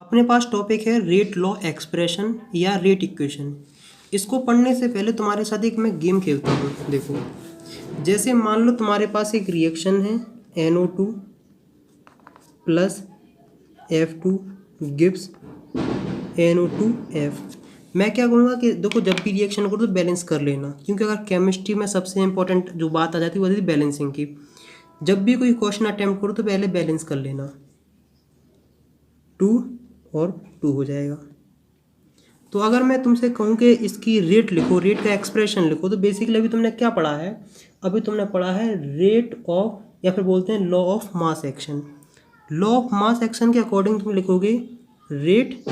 अपने पास टॉपिक है रेट लॉ एक्सप्रेशन या रेट इक्वेशन। इसको पढ़ने से पहले तुम्हारे साथ एक मैं गेम खेलता हूँ। देखो, जैसे मान लो तुम्हारे पास एक रिएक्शन है NO2 plus F2 gives NO2F। मैं क्या करूँगा कि देखो, जब भी रिएक्शन करो तो बैलेंस कर लेना, क्योंकि अगर केमिस्ट्री में सबसे इंपॉर्टेंट जो बात आ जाती है वो आती है बैलेंसिंग की। जब भी कोई क्वेश्चन अटेम्प्ट करो तो पहले बैलेंस कर लेना, 2 और 2 हो जाएगा। तो अगर मैं तुमसे कहूँ कि इसकी रेट लिखो, रेट का एक्सप्रेशन लिखो, तो बेसिकली अभी तुमने क्या पढ़ा है? अभी तुमने पढ़ा है रेट ऑफ, या फिर बोलते हैं law of mass action. Law of mass action के अकॉर्डिंग तुम लिखोगे रेट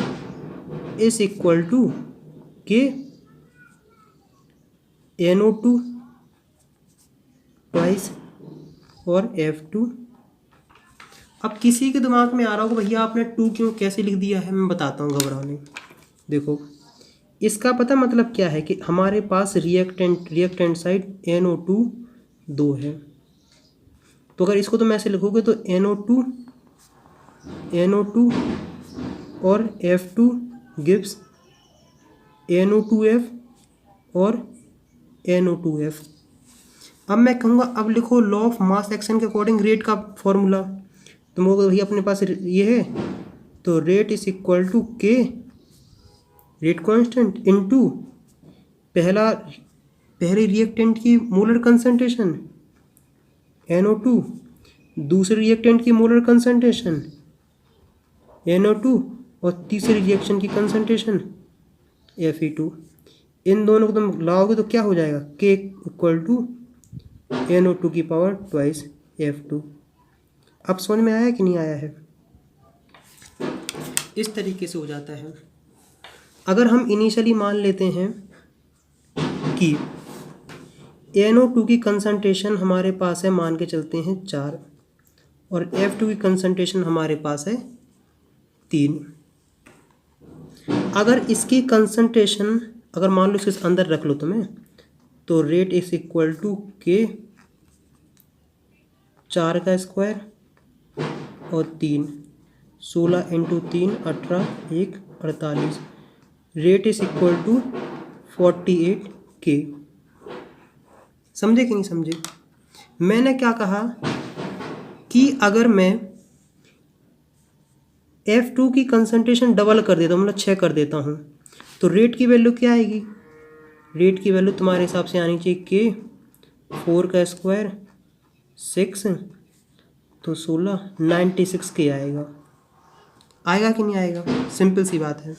इज इक्वल टू के NO2 ट्वाइस और F2। अब किसी के दिमाग में आ रहा होगा भैया आपने 2 क्यों कैसे लिख दिया है, मैं बताता हूँ, घबराने। देखो, इसका पता मतलब क्या है कि हमारे पास रिएक्टेंट साइड NO2 2 है। तो अगर इसको तुम ऐसे लिखोगे तो NO2 और F2 गिव्स NO2F और NO2F। अब मैं कहूँगा अब लिखो लॉ ऑफ मास एक्शन के अकॉर्डिंग रेट का फॉर्मूला। तुम लोग भैया अपने पास ये है, तो रेट इज इक्वल टू के रेट कांस्टेंट इनटू पहले रिएक्टेंट की मोलर कंसंट्रेशन NO2, दूसरे रिएक्टेंट की मोलर कंसंट्रेशन NO2 और तीसरे रिएक्शन की कंसंट्रेशन Fe2। इन दोनों को तुम लाओगे तो क्या हो जाएगा, K इक्वल टू NO2 की पावर ट्वाइस F2। अब समझ में आया कि नहीं आया है? इस तरीके से हो जाता है। अगर हम इनिशियली मान लेते हैं कि NO2 की कंसंट्रेशन हमारे पास है, मान के चलते हैं 4, और F2 की कंसंट्रेशन हमारे पास है 3। अगर इसकी कंसंट्रेशन अगर मान लो इसके अंदर रख लो तुम्हें, तो रेट इज इक्वल टू के 4 का स्क्वायर और 3, 16 into 3 18, 1 48। Rate is equal to 48K। समझे कि नहीं समझे? मैंने क्या कहा कि अगर मैं F2 की कंसंट्रेशन डबल कर देता हूँ, मतलब 6 कर देता हूँ, तो रेट की वैल्यू क्या आएगी? रेट की वैल्यू तुम्हारे हिसाब से आनी चाहिए के 4 का स्क्वायर 6, तो 16 96K आएगा। आएगा कि नहीं आएगा? सिंपल सी बात है।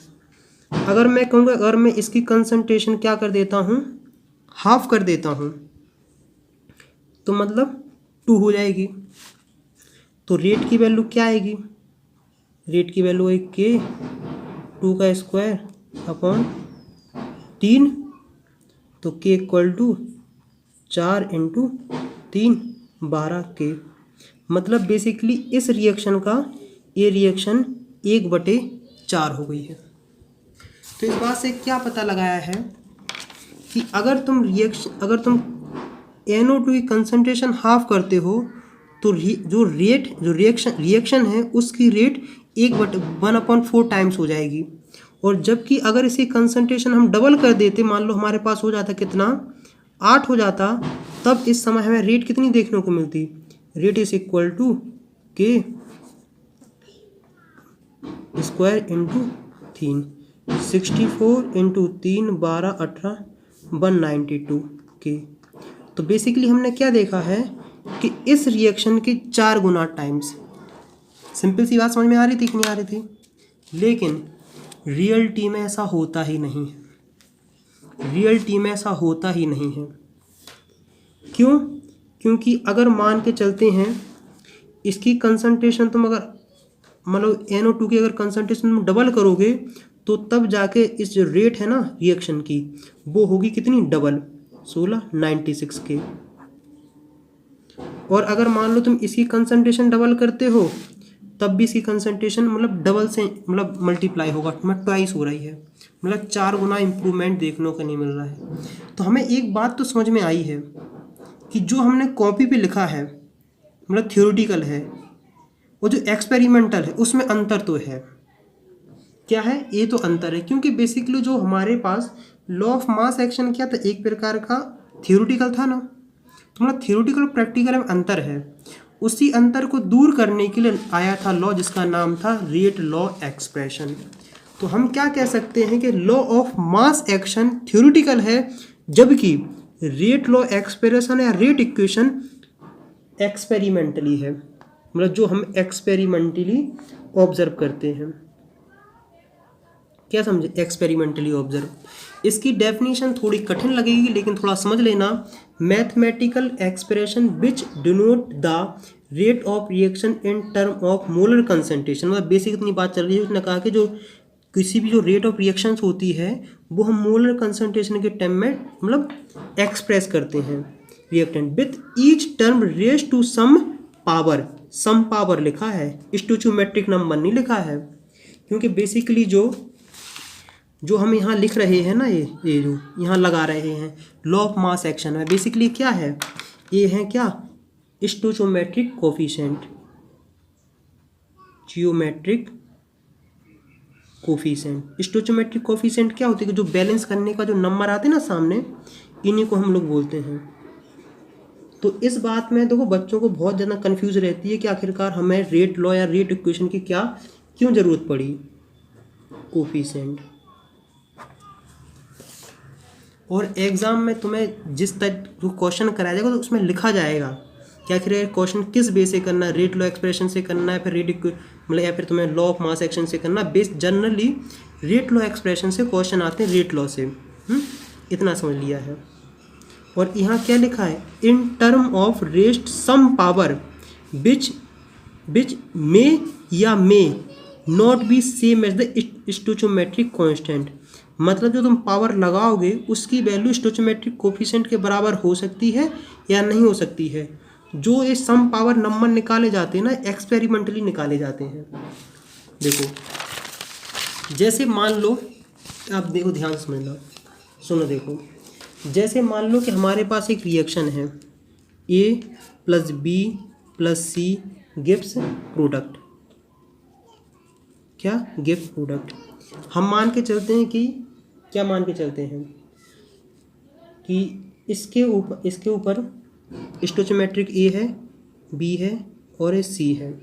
अगर मैं कहूँगा अगर मैं इसकी कंसंट्रेशन क्या कर देता हूँ, हाफ कर देता हूँ, तो मतलब 2 हो जाएगी। तो रेट की वैल्यू क्या आएगी? रेट की वैल्यू है के 2 का स्क्वायर अपॉन 3, तो के इक्वल टू 4 इंटू 3 12K। मतलब बेसिकली इस रिएक्शन का ये रिएक्शन 1/4 हो गई है। तो इस बात से क्या पता लगाया है कि अगर तुम NO2 की कंसंट्रेशन हाफ करते हो तो जो रिएक्शन है उसकी रेट 1/4 टाइम्स हो जाएगी। और जबकि अगर इसकी कंसंट्रेशन हम डबल कर देते, मान लो हमारे पास हो जाता कितना, 8 हो जाता, तब इस समय हमें रेट कितनी देखने को मिलती? रेट इज इक्वल टू के स्क्वायर इंटू 3, 64 इंटू 3 12 18 192K। तो बेसिकली हमने क्या देखा है कि इस रिएक्शन के 4 गुना टाइम्स। सिंपल सी बात समझ में आ रही थी कि नहीं आ रही थी? लेकिन रियलिटी में ऐसा होता ही नहीं है। रियलिटी में ऐसा होता ही नहीं है। क्यों? क्योंकि अगर मान के चलते हैं इसकी कंसंट्रेशन तुम अगर मतलब NO2 की अगर कंसंट्रेशन तुम डबल करोगे तो तब जाके इस जो रेट है ना रिएक्शन की वो होगी कितनी? Double, 16 96K। और अगर मान लो तुम इसकी कंसंट्रेशन डबल करते हो तब भी इसकी कंसंट्रेशन मतलब डबल से मतलब मल्टीप्लाई होगा, मतलब ट्वाइस हो रही है, मतलब 4 गुना इम्प्रूवमेंट देखने को नहीं मिल रहा है। तो हमें एक बात तो समझ में आई है कि जो हमने कॉपी पे लिखा है मतलब थ्योरेटिकल है, वो जो एक्सपेरिमेंटल है उसमें अंतर तो है। क्या है? ये तो अंतर है, क्योंकि बेसिकली जो हमारे पास लॉ ऑफ मास एक्शन क्या था, एक प्रकार का थियोरिटिकल था ना, तो मतलब थियोरिटिकल और प्रैक्टिकल में अंतर है। उसी अंतर को दूर करने के लिए आया था लॉ जिसका नाम था रेट लॉ एक्सप्रेशन। तो हम क्या कह सकते हैं कि law of mass action theoretical है, जबकि रेट लॉ एक्सप्रेशन या रेट इक्वेशन एक्सपेरिमेंटली है, मतलब जो हम एक्सपेरिमेंटली ऑब्जर्व करते हैं। क्या समझे, एक्सपेरिमेंटली ऑब्जर्व। इसकी डेफिनेशन थोड़ी कठिन लगेगी लेकिन थोड़ा समझ लेना। Mathematical expression which denote the rate of reaction in term of molar concentration, मतलब बेसिक इतनी बात चल रही है। उसने कहा कि जो किसी भी जो रेट ऑफ रिएक्शंस होती है वो हम मोलर कंसंट्रेशन के टर्म में मतलब एक्सप्रेस करते हैं reactant with each term raise to some power. Some power लिखा है, स्टोइचोमेट्रिक नंबर नहीं लिखा है, क्योंकि बेसिकली जो हम यहाँ लिख रहे हैं ना, ये जो यहाँ लगा रहे हैं लॉ ऑफ मास एक्शन में, बेसिकली क्या है, ये है क्या, स्टोइचोमेट्रिक कोफिशिएंट, जियोमेट्रिक कोफिशिएंट। स्टोइचोमेट्रिक कोफिशिएंट क्या होती है कि जो बैलेंस करने का जो नंबर आते हैं ना सामने, इन्हीं को हम लोग बोलते हैं। तो इस बात में देखो बच्चों को बहुत ज़्यादा कंफ्यूज रहती है कि आखिरकार हमें रेट लॉ या रेट इक्वेशन की क्यों ज़रूरत पड़ी। कोफिशिएंट, और एग्ज़ाम में तुम्हें जिस तरह जो क्वेश्चन कराया जाएगा तो उसमें लिखा जाएगा कि आखिर क्वेश्चन किस बेस से करना है, रेट लॉ एक्सप्रेशन से करना है, फिर मतलब या फिर तुम्हें लॉ ऑफ मास एक्शन से करना है। Base generally rate law expression से क्वेश्चन आते हैं, रेट लॉ से। इतना समझ लिया है। और यहाँ क्या लिखा है, in term of rest some power which may या may not be same as the stoichiometric constant, मतलब जो तुम पावर लगाओगे उसकी वैल्यू स्टोइचोमेट्रिक कोफिशिएंट के बराबर हो सकती है या नहीं हो सकती है। जो ये सम पावर नंबर निकाले जाते हैं ना, एक्सपेरिमेंटली निकाले जाते हैं। देखो जैसे मान लो, आप देखो ध्यान से समझना, सुनो देखो, जैसे मान लो कि हमारे पास एक रिएक्शन है, A + B + C gives product. क्या गिव्स प्रोडक्ट। हम मान के चलते हैं कि क्या मान के चलते हैं कि इसके ऊपर स्टोइचोमेट्रिक A है, B है और ये C है।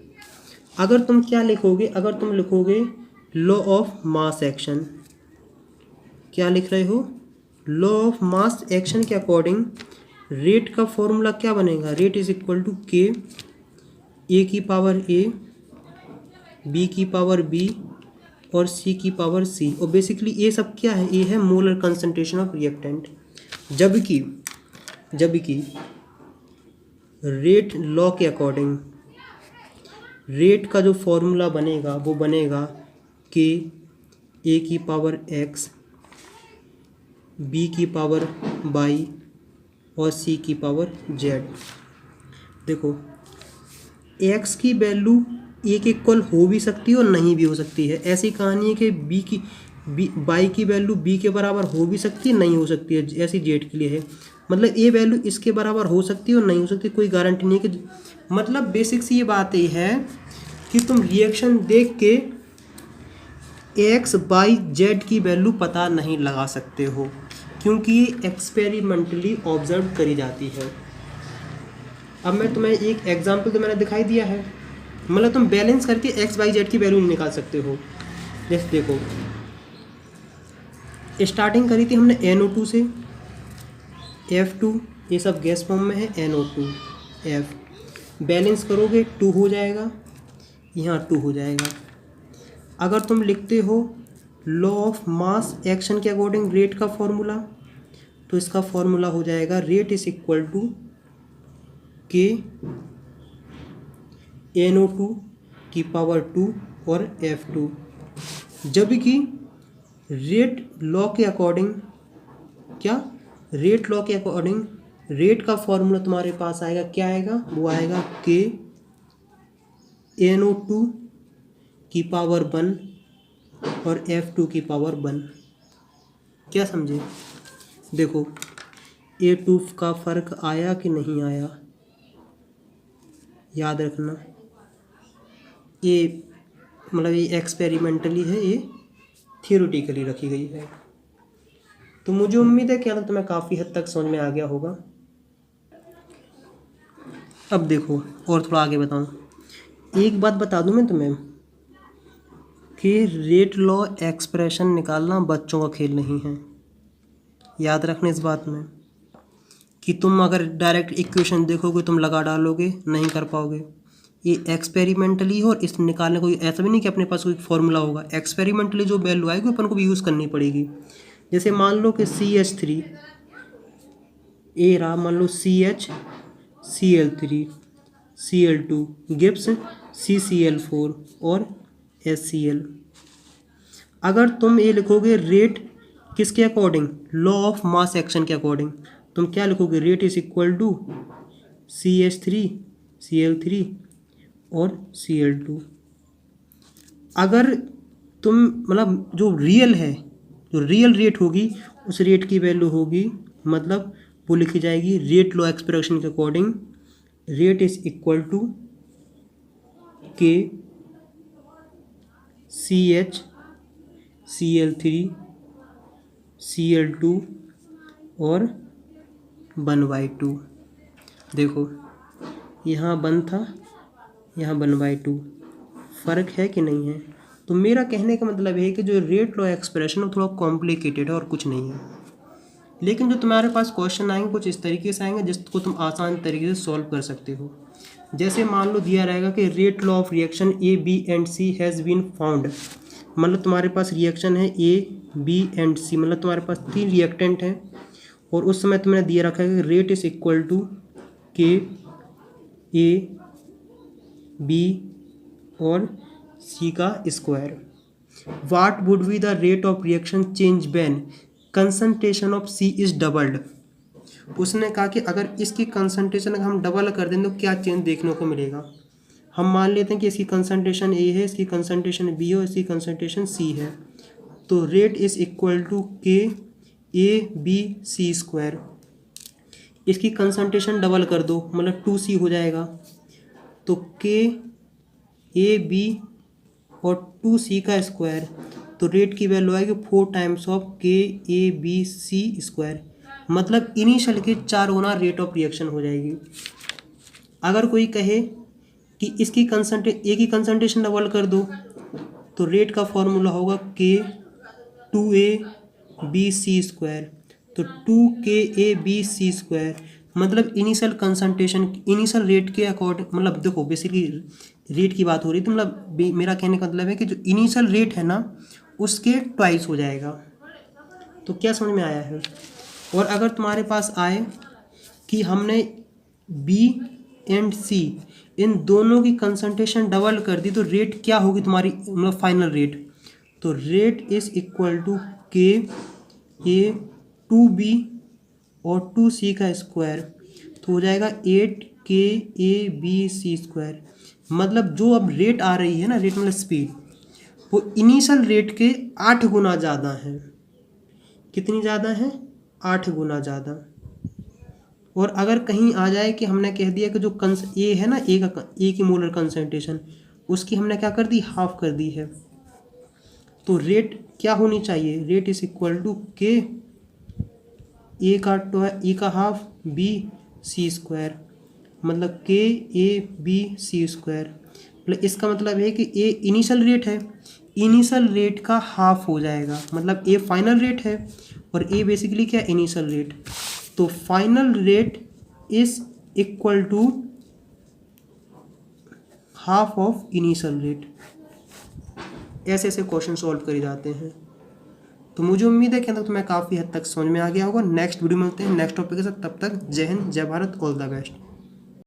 अगर तुम क्या लिखोगे, अगर तुम लिखोगे लॉ ऑफ मास एक्शन, क्या लिख रहे हो, लॉ ऑफ मास एक्शन के अकॉर्डिंग रेट का फॉर्मूला क्या बनेगा, rate is equal to K A की पावर A, B की पावर B और C की पावर C। और बेसिकली ये सब क्या है, ये है मोलर कंसंट्रेशन ऑफ रिएक्टेंट। जबकि रेट लॉ के अकॉर्डिंग रेट का जो फॉर्मूला बनेगा वो बनेगा K A की पावर X, B की पावर Y और C की पावर Z। देखो X की वैल्यू A के इक्वल हो भी सकती है और नहीं भी हो सकती है। ऐसी कहानी है कि Y की वैल्यू B के बराबर हो भी सकती है, नहीं हो सकती है, ऐसी Z के लिए है। मतलब ये वैल्यू इसके बराबर हो सकती है और नहीं हो सकती, कोई गारंटी नहीं है कि, मतलब बेसिक सी ये बात ये है कि तुम रिएक्शन देख के X Y Z की वैल्यू पता नहीं लगा सकते हो, क्योंकि ये एक्सपेरिमेंटली ऑब्जर्व करी जाती है। अब मैं तुम्हें एक एग्जांपल तो मैंने दिखाई दिया है, मतलब तुम बैलेंस करके X Y Z की वैल्यू नहीं निकाल सकते हो। जैसे देखो स्टार्टिंग करी थी हमने NO2 से, F2, ये सब गैस फॉर्म में है, NO2 F, बैलेंस करोगे 2 हो जाएगा, यहाँ 2 हो जाएगा। अगर तुम लिखते हो लॉ ऑफ मास एक्शन के अकॉर्डिंग रेट का फॉर्मूला, तो इसका फॉर्मूला हो जाएगा rate is equal to K NO2 की पावर 2 और F2। जबकि रेट लॉ के अकॉर्डिंग रेट का फॉर्मूला तुम्हारे पास आएगा, क्या आएगा, वो आएगा K NO2 की पावर 1 और F2 की पावर 1। क्या समझे। देखो A2 का फर्क आया कि नहीं आया, याद रखना। ये मतलब ये एक्सपेरिमेंटली है, ये थियोरेटिकली रखी गई है। तो मुझे उम्मीद है कि यहाँ तक तुम्हें काफ़ी हद तक समझ में आ गया होगा। अब देखो और थोड़ा आगे बताऊँ। एक बात बता दूँ मैं तुम्हें कि रेट लॉ एक्सप्रेशन निकालना बच्चों का खेल नहीं है। याद रखना इस बात में कि तुम अगर डायरेक्ट इक्वेशन देखोगे तुम लगा डालोगे, नहीं कर पाओगे। ये एक्सपेरिमेंटली हो और इस निकालने को ऐसा भी नहीं कि अपने पास कोई फॉर्मूला होगा। एक्सपेरिमेंटली जो वैल्यू आएगी अपन को भी यूज़ करनी पड़ेगी। जैसे मान लो कि CH3 ए रहा, मान लो CH Cl3 Cl2 Gibbs CCl4 और HCl। अगर तुम ये लिखोगे रेट किसके according, law of mass action के अकॉर्डिंग, तुम क्या लिखोगे, rate is equal to CH3 Cl3 और Cl2। अगर तुम मतलब जो रियल है, जो रियल रेट होगी उस रेट की वैल्यू होगी, मतलब वो लिखी जाएगी रेट लॉ एक्सप्रेशन के according, rate is equal to K CH Cl3 Cl2 और 1/2। देखो यहाँ 1 था, यहाँ 1/2, फ़र्क है कि नहीं है। तो मेरा कहने का मतलब है कि जो रेट लॉ एक्सप्रेशन है थोड़ा कॉम्प्लिकेटेड है और कुछ नहीं है। लेकिन जो तुम्हारे पास क्वेश्चन आएंगे कुछ इस तरीके से आएंगे जिसको तुम आसान तरीके से सॉल्व कर सकते हो। जैसे मान लो दिया रहेगा कि rate law of reaction A, B and C has been found. मतलब तुम्हारे पास रिएक्शन है A, B एंड C, मतलब तुम्हारे पास 3 रिएक्टेंट हैं और उस समय तुमने दिया रखा है कि rate is equal to K A B और C का square. What would be the rate of reaction change when concentration of C is doubled. उसने कहा कि अगर इसकी कंसंट्रेशन अगर हम डबल कर दें तो क्या चेंज देखने को मिलेगा। हम मान लेते हैं कि इसकी कंसंट्रेशन A है, इसकी कंसंट्रेशन B है, इसकी कंसंट्रेशन C है। तो rate is equal to K A B C square. इसकी कंसंट्रेशन डबल कर दो मतलब 2C हो जाएगा। तो K A B और 2C का स्क्वायर, तो रेट की वैल्यू आएगी 4 times of K A B C square, मतलब इनिशियल के 4 गुना रेट ऑफ रिएक्शन हो जाएगी। अगर कोई कहे कि इसकी ए की कंसंट्रेशन डबल कर दो तो रेट का फॉर्मूला होगा K 2A B C square. तो 2K A B C square मतलब इनिशियल कंसंट्रेशन इनिशियल रेट के अकॉर्डिंग, मतलब देखो बेसिकली रेट की बात हो रही है तो मतलब मेरा कहने का मतलब है कि जो इनिशियल रेट है ना उसके ट्वाइस हो जाएगा। तो क्या समझ में आया है। और अगर तुम्हारे पास आए कि हमने B एंड C इन दोनों की कंसंट्रेशन डबल कर दी तो रेट क्या होगी तुम्हारी, मतलब फाइनल रेट। तो rate is equal to K A 2B और 2C का स्क्वायर, तो हो जाएगा 8K A B C square. मतलब जो अब रेट आ रही है ना, रेट मतलब स्पीड, वो इनिशियल रेट के 8 गुना ज़्यादा है। कितनी ज़्यादा है, 8 गुना ज़्यादा। और अगर कहीं आ जाए कि हमने कह दिया कि जो ए है ना, ए की मोलर कंसंट्रेशन उसकी हमने क्या कर दी, हाफ कर दी है, तो रेट क्या होनी चाहिए, रेट इज इक्वल टू के ए का हाफ बी सी स्क्वायर, मतलब के ए बी सी स्क्वायर। मतलब इसका मतलब है कि ए इनिशियल रेट है, इनिशियल रेट का हाफ हो जाएगा, मतलब ए फाइनल रेट है और ए बेसिकली क्या, इनिशियल रेट। तो final rate is equal to half of initial rate. ऐसे ऐसे क्वेश्चन सॉल्व करे जाते हैं। तो मुझे उम्मीद है कि तुम्हें काफ़ी हद तक समझ में आ गया होगा। नेक्स्ट वीडियो में मिलते हैं नेक्स्ट टॉपिक के साथ, तब तक जय हिंद जय भारत, ऑल द बेस्ट।